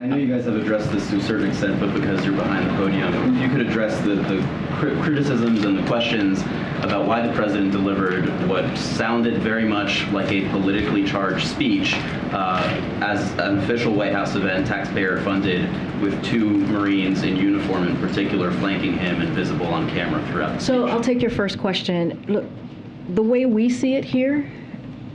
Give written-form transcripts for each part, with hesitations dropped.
I know you guys have addressed this to a certain extent, but because you're behind the podium, if you could address the criticisms and the questions about why the president delivered what sounded very much like a politically charged speech as an official White House event, taxpayer funded, with 2 Marines in uniform in particular flanking him and visible on camera throughout the So speech. I'll take your first question. Look, the way we see it here,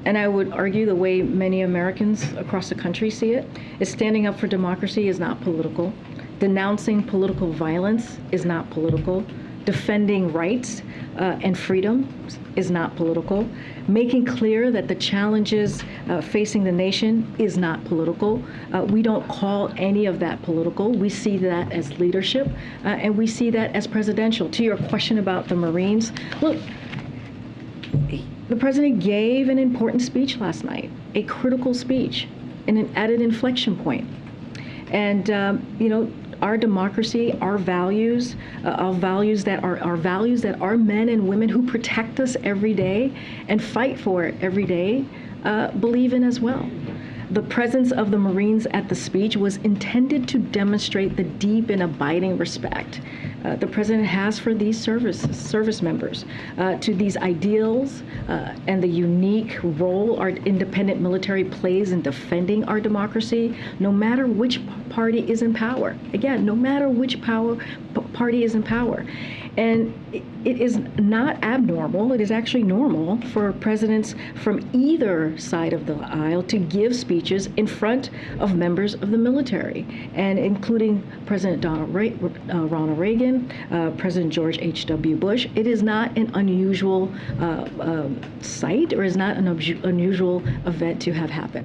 and I would argue the way many Americans across the country see it, is standing up for democracy is not political. Denouncing political violence is not political. Defending rights and freedoms is not political. Making clear that the challenges facing the nation is not political. We don't call any of that political. We see that as leadership, and we see that as presidential. To your question about the Marines, look, the president gave an important speech last night, a critical speech, and at an inflection point. And our democracy, our values that our men and women who protect us every day and fight for it every day believe in as well. The presence of the Marines at the speech was intended to demonstrate the deep and abiding respect the president has for these service members, to these ideals and the unique role our independent military plays in defending our democracy, no matter which party is in power. Again, no matter which party is in power. And it is not abnormal, it is actually normal for presidents from either side of the aisle to give speeches in front of members of the military, and including President Ronald Reagan, President George H.W. Bush. It is not an unusual sight, or is not an unusual event to have happen.